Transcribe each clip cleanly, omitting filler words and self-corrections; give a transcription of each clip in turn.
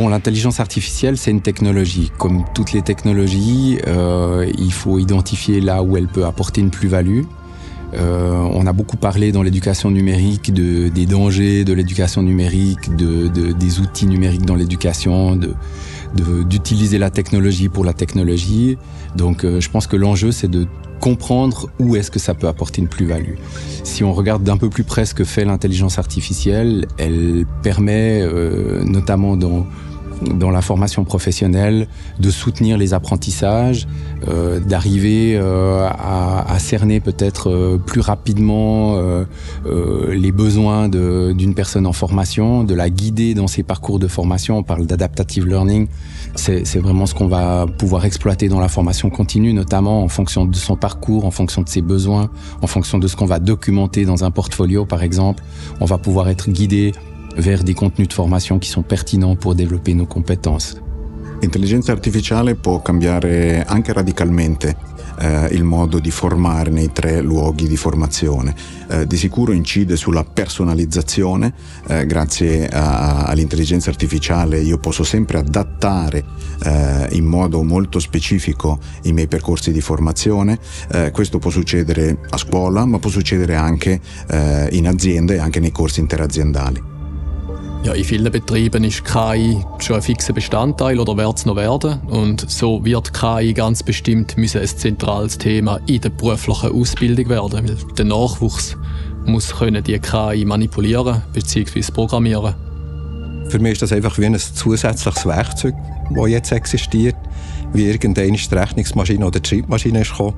Bon, l'intelligence artificielle, c'est une technologie. Comme toutes les technologies, il faut identifier là où elle peut apporter une plus-value. On a beaucoup parlé dans l'éducation numérique des dangers de l'éducation numérique, des outils numériques dans l'éducation, d'utiliser la technologie pour la technologie. Donc je pense que l'enjeu, c'est de comprendre où est-ce que ça peut apporter une plus-value. Si on regarde d'un peu plus près ce que fait l'intelligence artificielle, elle permet notamment dans la formation professionnelle, de soutenir les apprentissages, d'arriver à cerner peut-être plus rapidement les besoins d'une personne en formation, de la guider dans ses parcours de formation. On parle d'adaptative learning. C'est vraiment ce qu'on va pouvoir exploiter dans la formation continue, notamment en fonction de son parcours, en fonction de ses besoins, en fonction de ce qu'on va documenter dans un portfolio, par exemple. On va pouvoir être guidé vers des contenus de formation qui sont pertinents pour développer nos compétences. L'intelligenza artificiale può cambiare anche radicalmente il modo di formare nei 3 luoghi di formazione. Di sicuro incide sulla personalizzazione. Grazie all'intelligenza artificiale io posso sempre adattare in modo molto specifico i miei percorsi di formazione. Questo può succedere a scuola, ma può succedere anche in aziende e anche nei corsi interaziendali. Ja, in vielen Betrieben ist KI schon ein fixer Bestandteil oder wird es noch werden. Und so wird KI ganz bestimmt ein zentrales Thema in der beruflichen Ausbildung werden. Weil der Nachwuchs muss können die KI manipulieren bzw. programmieren. Für mich ist das einfach wie ein zusätzliches Werkzeug, das jetzt existiert. Wie irgendeine Rechnungsmaschine oder die Schreibmaschine ist gekommen,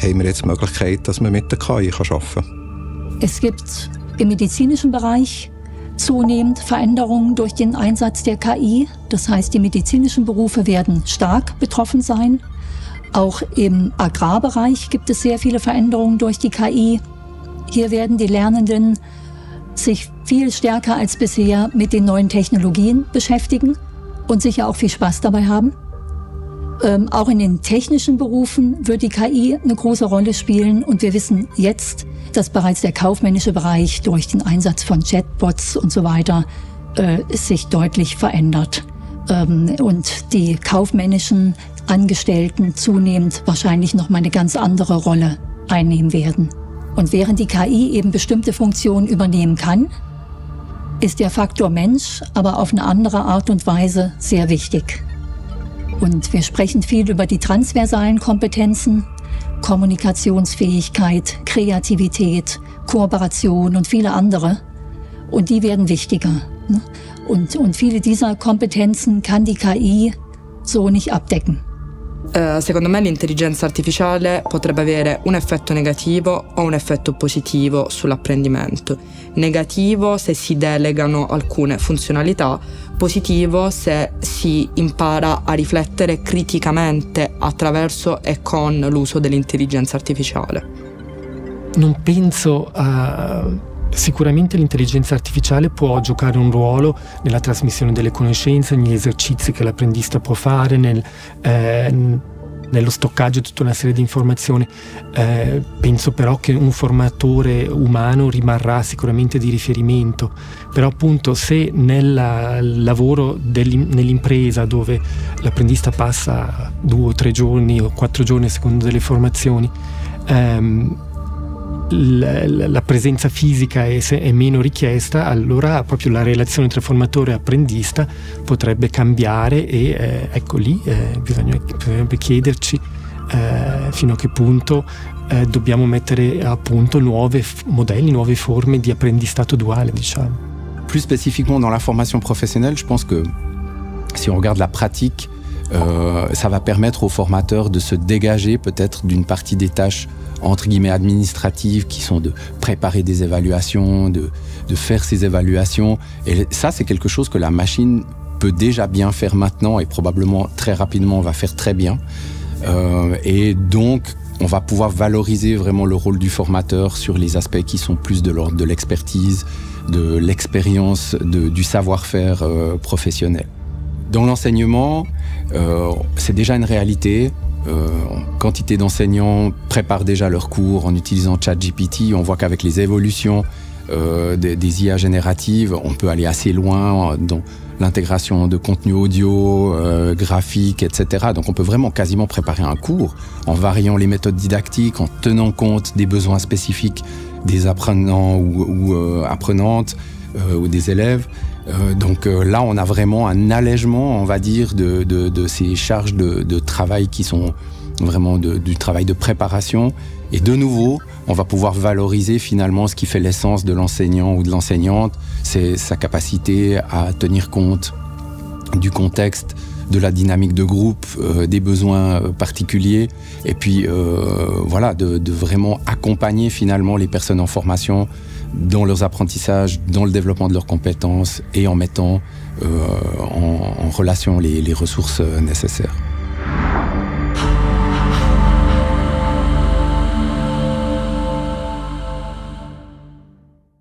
haben wir jetzt die Möglichkeit, dass man mit der KI arbeiten kann. Es gibt im medizinischen Bereich zunehmend Veränderungen durch den Einsatz der KI. Das heißt, die medizinischen Berufe werden stark betroffen sein. Auch im Agrarbereich gibt es sehr viele Veränderungen durch die KI. Hier werden die Lernenden sich viel stärker als bisher mit den neuen Technologien beschäftigen und sicher auch viel Spaß dabei haben. Auch in den technischen Berufen wird die KI eine große Rolle spielen und wir wissen jetzt, dass bereits der kaufmännische Bereich durch den Einsatz von Chatbots und so weiter sich deutlich verändert und die kaufmännischen Angestellten zunehmend wahrscheinlich noch mal eine ganz andere Rolle einnehmen werden. Und während die KI eben bestimmte Funktionen übernehmen kann, ist der Faktor Mensch aber auf eine andere Art und Weise sehr wichtig. Und wir sprechen viel über die transversalen Kompetenzen, Kommunikationsfähigkeit, Kreativität, Kooperation und viele andere. Und die werden wichtiger. Und viele dieser Kompetenzen kann die KI so nicht abdecken. Secondo me l'intelligenza artificiale potrebbe avere un effetto negativo o un effetto positivo sull'apprendimento. Negativo se si delegano alcune funzionalità, positivo se si impara a riflettere criticamente attraverso e con l'uso dell'intelligenza artificiale. Non penso a... Sicuramente l'intelligenza artificiale può giocare un ruolo nella trasmissione delle conoscenze, negli esercizi che l'apprendista può fare, nello stoccaggio di tutta una serie di informazioni. Penso però che un formatore umano rimarrà sicuramente di riferimento. Però appunto se nel lavoro nell'impresa dove l'apprendista passa 2 o 3 giorni o 4 giorni a seconda delle formazioni, la presenza fisica è meno richiesta, allora proprio la relazione tra formatore e apprendista potrebbe cambiare e ecco lì bisognerebbe chiederci fino a che punto dobbiamo mettere a punto nuovi modelli, nuove forme di apprendistato duale, diciamo. Plus spécifiquement dans la formation professionnelle, je pense que si on regarde la pratique, ça va permettre aux formateurs de se dégager peut-être d'une partie des tâches entre guillemets administratives qui sont de préparer des évaluations, de faire ces évaluations. Et ça, c'est quelque chose que la machine peut déjà bien faire maintenant et probablement très rapidement va faire très bien. Et donc, on va pouvoir valoriser vraiment le rôle du formateur sur les aspects qui sont plus de l'ordre de l'expertise, de l'expérience, du savoir-faire professionnel. Dans l'enseignement, c'est déjà une réalité. Quantité d'enseignants préparent déjà leurs cours en utilisant ChatGPT. On voit qu'avec les évolutions des IA génératives, on peut aller assez loin dans l'intégration de contenu audio, graphique, etc. Donc on peut vraiment quasiment préparer un cours en variant les méthodes didactiques, en tenant compte des besoins spécifiques des apprenants ou apprenantes ou des élèves. Donc là, on a vraiment un allègement, on va dire, de ces charges de travail qui sont vraiment du travail de préparation. Et de nouveau, on va pouvoir valoriser finalement ce qui fait l'essence de l'enseignant ou de l'enseignante, c'est sa capacité à tenir compte du contexte, de la dynamique de groupe, des besoins particuliers, et puis voilà, de vraiment accompagner finalement les personnes en formation dans leurs apprentissages, dans le développement de leurs compétences et en mettant en relation les ressources nécessaires.